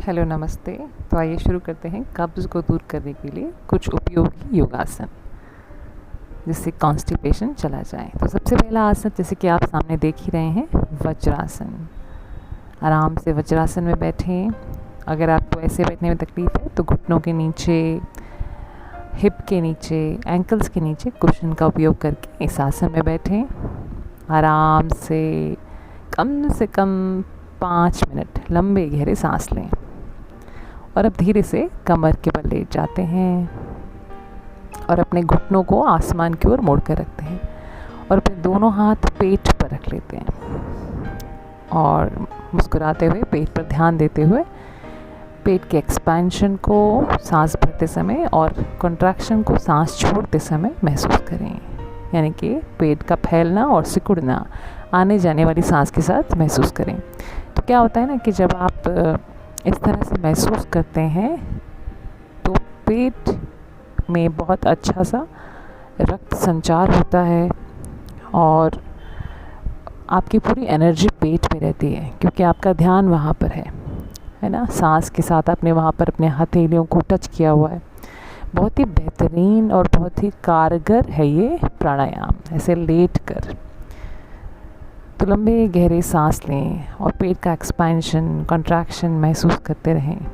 Hello नमस्ते। तो आइए शुरू करते हैं कब्ज़ को दूर करने के लिए कुछ उपयोगी योगासन जिससे कॉन्स्टिपेशन चला जाए। तो सबसे पहला आसन जैसे कि आप सामने देख ही रहे हैं, वज्रासन। आराम से वज्रासन में बैठें। अगर आपको ऐसे बैठने में तकलीफ़ है तो घुटनों के नीचे, हिप के नीचे, एंकल्स के नीचे कुशन का उपयोग करके इस आसन में बैठें। आराम से कम 5 मिनट लंबे गहरे सांस लें और अब धीरे से कमर के बल लेट जाते हैं और अपने घुटनों को आसमान की ओर मोड़ कर रखते हैं और अपने दोनों हाथ पेट पर रख लेते हैं और मुस्कुराते हुए पेट पर ध्यान देते हुए पेट के एक्सपेंशन को सांस भरते समय और कंट्रैक्शन को सांस छोड़ते समय महसूस करें। यानी कि पेट का फैलना और सिकुड़ना आने जाने वाली सांस के साथ महसूस करें। तो क्या होता है ना कि जब आप इस तरह से महसूस करते हैं तो पेट में बहुत अच्छा सा रक्त संचार होता है और आपकी पूरी एनर्जी पेट पे रहती है क्योंकि आपका ध्यान वहाँ पर है ना। सांस के साथ आपने वहाँ पर अपने हथेलियों को टच किया हुआ है। बहुत ही बेहतरीन और बहुत ही कारगर है ये प्राणायाम, ऐसे लेट कर। तो लंबे गहरे सांस लें और पेट का एक्सपेंशन, कंट्रैक्शन महसूस करते रहें।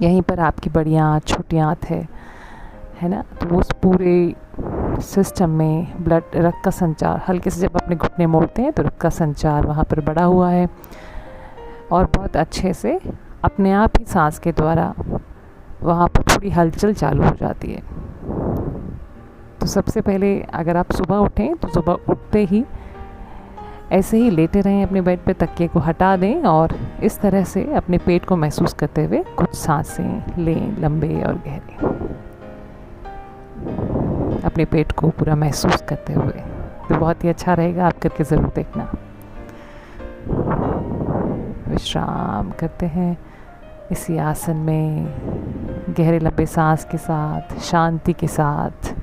यहीं पर आपकी बड़ी आँत, छोटी आँत है ना। तो उस पूरे सिस्टम में रक्त का संचार, हल्के से जब अपने घुटने मोड़ते हैं तो रक्त का संचार वहाँ पर बढ़ा हुआ है और बहुत अच्छे से अपने आप ही सांस के द्वारा वहाँ पर थोड़ी हलचल चालू हो जाती है। तो सबसे पहले अगर आप सुबह उठें तो सुबह उठते ही ऐसे ही लेटे रहें, अपने बेड पे तकिए को हटा दें और इस तरह से अपने पेट को महसूस करते हुए कुछ सांसें लें लंबे और गहरे, अपने पेट को पूरा महसूस करते हुए। तो बहुत ही अच्छा रहेगा, आप करके ज़रूर देखना। विश्राम करते हैं इसी आसन में गहरे लंबे सांस के साथ, शांति के साथ।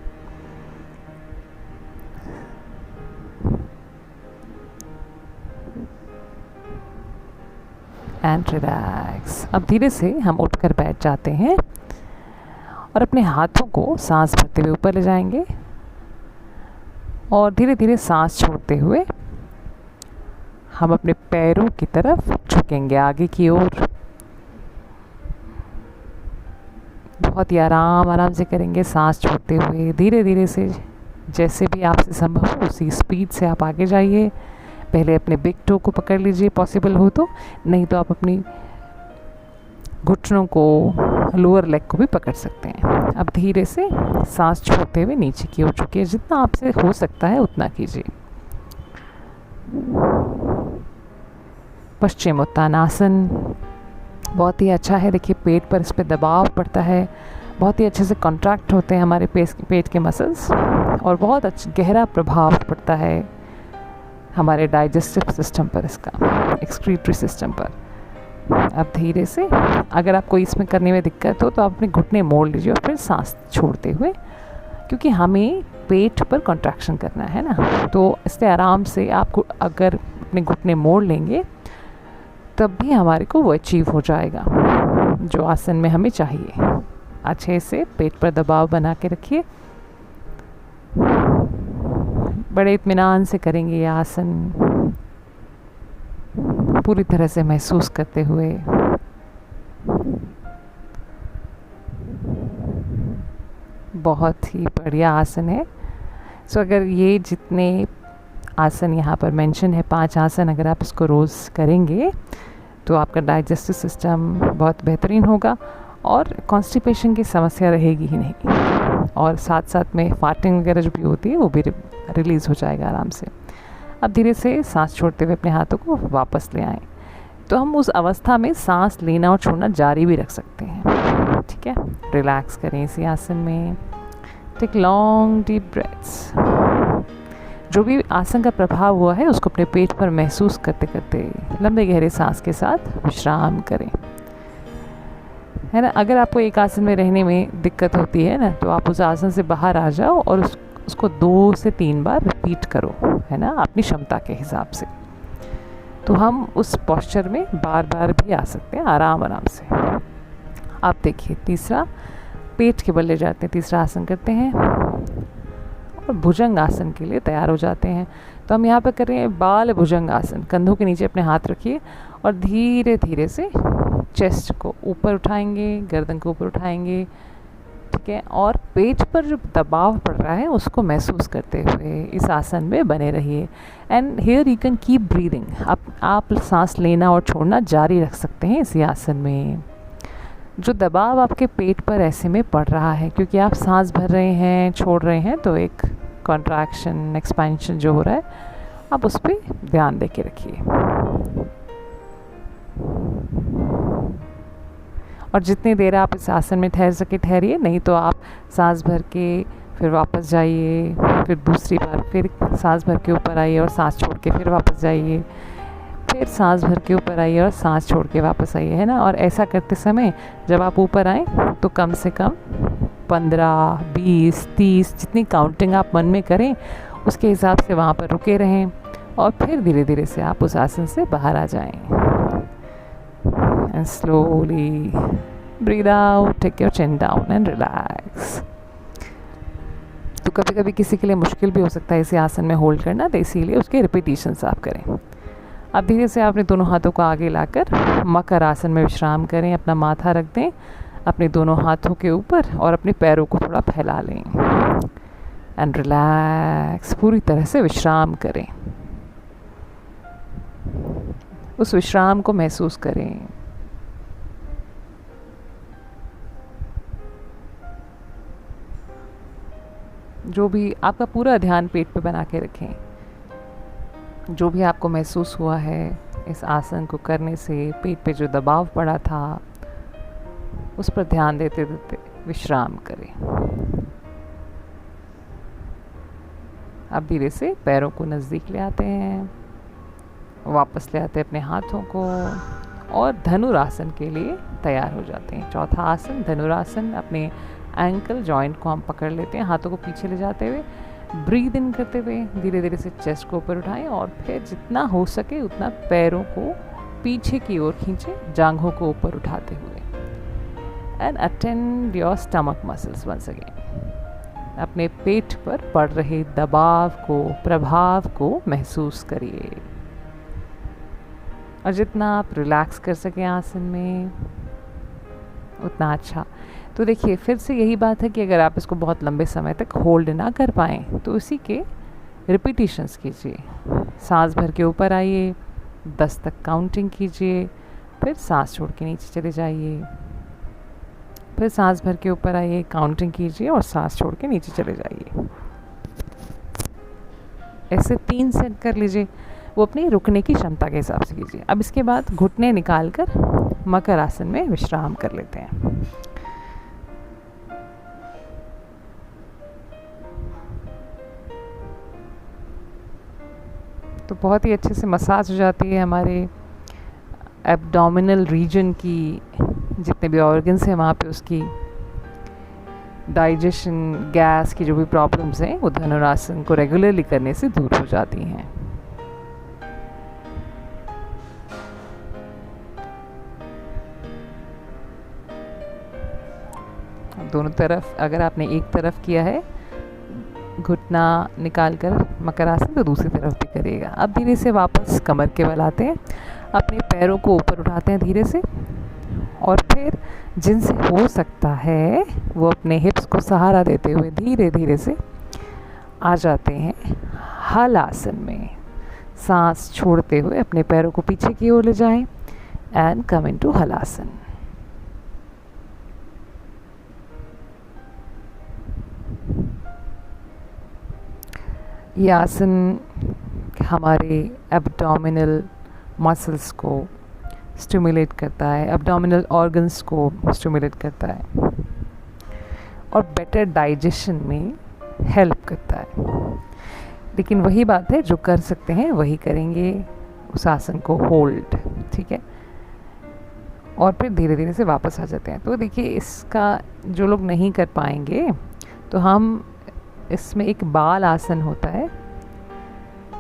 And relax. अब धीरे से हम उठकर बैठ जाते हैं और अपने हाथों को सांस भरते हुए ऊपर ले जाएंगे और धीरे धीरे सांस छोड़ते हुए हम अपने पैरों की तरफ झुकेंगे आगे की ओर। बहुत ही आराम से करेंगे सांस छोड़ते हुए। धीरे धीरे से जैसे भी आपसे संभव हो उसी स्पीड से आप आगे जाइए। पहले अपने बिग टो को पकड़ लीजिए पॉसिबल हो तो, नहीं तो आप अपनी घुटनों को, लोअर लेग को भी पकड़ सकते हैं। अब धीरे से सांस छोड़ते हुए नीचे की ओर झुकिए, जितना आपसे हो सकता है उतना कीजिए। पश्चिमोत्तानासन बहुत ही अच्छा है। देखिए पेट पर इस पर दबाव पड़ता है, बहुत ही अच्छे से कॉन्ट्रैक्ट होते हैं हमारे पेट के मसल्स और बहुत अच्छा गहरा प्रभाव पड़ता है हमारे डाइजेस्टिव सिस्टम पर, इसका एक्सक्रीटरी सिस्टम पर। अब धीरे से अगर आपको इसमें करने में दिक्कत हो तो आप अपने घुटने मोड़ लीजिए और फिर सांस छोड़ते हुए, क्योंकि हमें पेट पर कॉन्ट्रैक्शन करना है ना। तो इससे आराम से आपको अगर अपने घुटने मोड़ लेंगे तब भी हमारे को वो अचीव हो जाएगा जो आसन में हमें चाहिए। अच्छे से पेट पर दबाव बना के रखिए। बड़े इत्मीनान से करेंगे ये आसन, पूरी तरह से महसूस करते हुए। बहुत ही बढ़िया आसन है। सो अगर ये जितने आसन यहाँ पर मेंशन है, 5 आसन, अगर आप इसको रोज़ करेंगे तो आपका डाइजेस्टिव सिस्टम बहुत बेहतरीन होगा और कॉन्स्टिपेशन की समस्या रहेगी ही नहीं। और साथ साथ में फार्टिंग वगैरह जो भी होती है वो भी रिलीज़ हो जाएगा आराम से। अब धीरे से सांस छोड़ते हुए अपने हाथों को वापस ले आएं। तो हम उस अवस्था में सांस लेना और छोड़ना जारी भी रख सकते हैं। ठीक है, रिलैक्स करें इसी आसन में। Take long deep breaths. जो भी आसन का प्रभाव हुआ है उसको अपने पेट पर महसूस करते करते लंबे गहरे सांस के साथ विश्राम करें, है ना। अगर आपको एक आसन में रहने में दिक्कत होती है ना तो आप उस आसन से बाहर आ जाओ और उसको 2 से 3 बार रिपीट करो, है ना, अपनी क्षमता के हिसाब से। तो हम उस पोस्चर में बार बार भी आ सकते हैं आराम आराम से। आप देखिए तीसरा, पेट के बल ले जाते हैं, तीसरा आसन करते हैं और भुजंग आसन के लिए तैयार हो जाते हैं। तो हम यहाँ पर कर रहे हैं बाल भुजंग आसन। कंधों के नीचे अपने हाथ रखिए और धीरे धीरे से चेस्ट को ऊपर उठाएंगे, गर्दन को ऊपर उठाएंगे, ठीक है। और पेट पर जो दबाव पड़ रहा है उसको महसूस करते हुए इस आसन में बने रहिए। And here you can keep breathing. आप सांस लेना और छोड़ना जारी रख सकते हैं इसी आसन में। जो दबाव आपके पेट पर ऐसे में पड़ रहा है, क्योंकि आप सांस भर रहे हैं, छोड़ रहे हैं, तो एक कॉन्ट्रैक्शन एक्सपेंशन जो हो रहा है, आप उस पर ध्यान दे के रखिए। और जितनी देर आप इस आसन में ठहर सके ठहरिए, नहीं तो आप सांस भर के फिर वापस जाइए, फिर दूसरी बार फिर सांस भर के ऊपर आइए और सांस छोड़ के फिर वापस जाइए, फिर सांस भर के ऊपर आइए और सांस छोड़ के वापस आइए, है ना। और ऐसा करते समय जब आप ऊपर आएँ तो कम से कम 15, 20, 30 जितनी काउंटिंग आप मन में करें उसके हिसाब से वहाँ पर रुके रहें और फिर धीरे धीरे से आप उस आसन से बाहर आ जाएं। And slowly breathe out, take your chin down and relax. तो कभी कभी किसी के लिए मुश्किल भी हो सकता है इसे आसन में होल्ड करना, तो इसीलिए उसके रिपीटिशंस आप करें। अब धीरे से अपने दोनों हाथों को आगे लाकर मकर आसन में विश्राम करें। अपना माथा रख दें अपने दोनों हाथों के ऊपर और अपने पैरों को थोड़ा फैला लें एंड रिलैक्स। पूरी तरह से विश्राम करें, उस विश्राम को महसूस करें। जो भी आपका पूरा ध्यान पेट पे बना के रखें। जो भी आपको महसूस हुआ है इस आसन को करने से, पेट पे जो दबाव पड़ा था, उस पर ध्यान देते देते विश्राम करें। अब धीरे से पैरों को नज़दीक ले आते हैं, वापस ले आते हैं अपने हाथों को और धनुरासन के लिए तैयार हो जाते हैं। चौथा आसन धनुरासन। अपने एंकल जॉइंट को हम पकड़ लेते हैं, हाथों को पीछे ले जाते हुए ब्रीद इन करते हुए धीरे धीरे से चेस्ट को ऊपर उठाएं और फिर जितना हो सके उतना पैरों को पीछे की ओर खींचें, जांघों को ऊपर उठाते हुए। And attend your stomach muscles once again. अपने पेट पर पड़ रहे दबाव को, प्रभाव को महसूस करिए और जितना आप रिलैक्स कर सकें आसन में उतना अच्छा। तो देखिए फिर से यही बात है कि अगर आप इसको बहुत लंबे समय तक होल्ड ना कर पाएँ तो इसी के रिपीटिशंस कीजिए। सांस भर के ऊपर आइए, 10 तक काउंटिंग कीजिए, फिर सांस छोड़ के नीचे चले जाइए, फिर सांस भर के ऊपर आइए, काउंटिंग कीजिए और सांस छोड़ के नीचे चले जाइए। ऐसे 3 सेट कर लीजिए। वो अपनी रुकने की क्षमता के हिसाब से कीजिए। अब इसके बाद घुटने निकाल कर मकर आसन में विश्राम कर लेते हैं। तो बहुत ही अच्छे से मसाज हो जाती है हमारे एब्डोमिनल रीजन की, जितने भी ऑर्गन्स हैं वहाँ पे उसकी डाइजेशन, गैस की जो भी प्रॉब्लम्स हैं वो धनुरासन को रेगुलरली करने से दूर हो जाती हैं। दोनों तरफ, अगर आपने एक तरफ किया है घुटना निकाल कर मकर आसन तो दूसरी तरफ भी करिएगा। अब धीरे से वापस कमर के बल आते हैं, अपने पैरों को ऊपर उठाते हैं धीरे से और फिर जिनसे हो सकता है वो अपने हिप्स को सहारा देते हुए धीरे धीरे से आ जाते हैं हल आसन में। सांस छोड़ते हुए अपने पैरों को पीछे की ओर ले जाएं एंड कम इनटू हल आसन। ये आसन हमारे एब्डोमिनल मसल्स को स्टिमुलेट करता है, एब्डोमिनल ऑर्गन्स को स्टिमुलेट करता है और बेटर डाइजेशन में हेल्प करता है। लेकिन वही बात है, जो कर सकते हैं वही करेंगे, उस आसन को होल्ड, ठीक है। और फिर धीरे धीरे से वापस आ जाते हैं। तो देखिए इसका जो लोग नहीं कर पाएंगे तो हम इसमें एक बाल आसन होता है,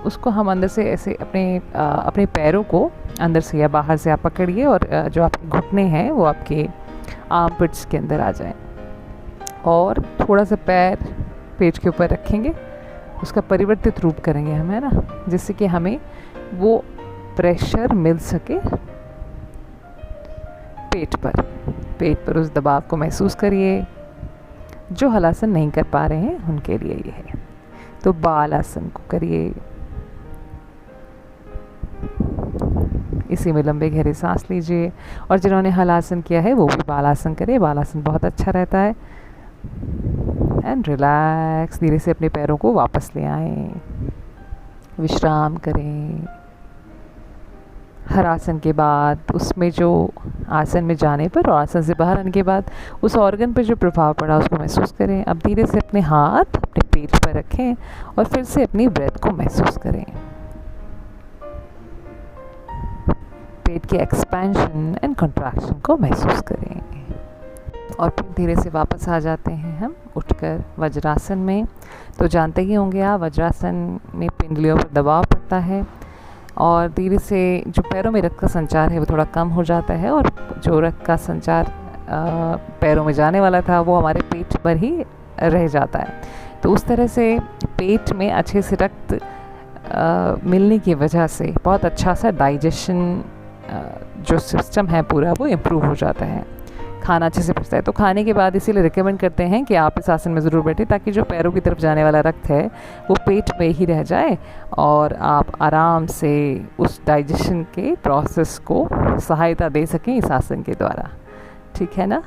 उसको हम अंदर से ऐसे अपने पैरों को अंदर से या बाहर से आप पकड़िए और जो आपके घुटने हैं वो आपके आर्म पिट्स के अंदर आ जाएं। और थोड़ा सा पैर पेट के ऊपर रखेंगे, उसका परिवर्तित रूप करेंगे हम, है ना, जिससे कि हमें वो प्रेशर मिल सके पेट पर उस दबाव को महसूस करिए। जो हलासन नहीं कर पा रहे हैं उनके लिए ये है। तो बाल आसन को करिए, इसी में लंबे गहरे सांस लीजिए। और जिन्होंने हलासन किया है वो भी बाल आसन करें, बाल आसन बहुत अच्छा रहता है। एंड रिलैक्स, धीरे से अपने पैरों को वापस ले आएं, विश्राम करें। हर आसन के बाद उसमें जो आसन में जाने पर और आसन से बाहर आने के बाद उस ऑर्गन पर जो प्रभाव पड़ा उसको महसूस करें। अब धीरे से अपने हाथ अपने पेट पर रखें और फिर से अपनी ब्रेथ को महसूस करें, पेट के एक्सपेंशन एंड कंट्रैक्शन को महसूस करें। और फिर धीरे से वापस आ जाते हैं हम उठकर वज्रासन में। तो जानते ही होंगे आप, वज्रासन में पिंडलियों पर दबाव पड़ता है और धीरे से जो पैरों में रक्त का संचार है वो थोड़ा कम हो जाता है, और जो रक्त का संचार पैरों में जाने वाला था वो हमारे पेट पर ही रह जाता है। तो उस तरह से पेट में अच्छे से रक्त मिलने की वजह से बहुत अच्छा सा डाइजेशन जो सिस्टम है पूरा वो इम्प्रूव हो जाता है, खाना अच्छे से पचता है। तो खाने के बाद इसीलिए रिकमेंड करते हैं कि आप इस आसन में ज़रूर बैठें, ताकि जो पैरों की तरफ जाने वाला रक्त है वो पेट में ही रह जाए और आप आराम से उस डाइजेशन के प्रोसेस को सहायता दे सकें इस आसन के द्वारा। ठीक है ना?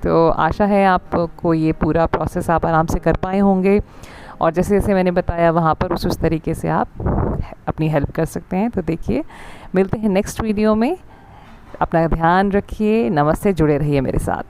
तो आशा है आपको ये पूरा प्रोसेस आप आराम से कर पाए होंगे, और जैसे जैसे मैंने बताया वहाँ पर उस तरीके से आप अपनी हेल्प कर सकते हैं। तो देखिए, मिलते हैं नेक्स्ट वीडियो में। अपना ध्यान रखिए। नमस्ते, जुड़े रहिए मेरे साथ।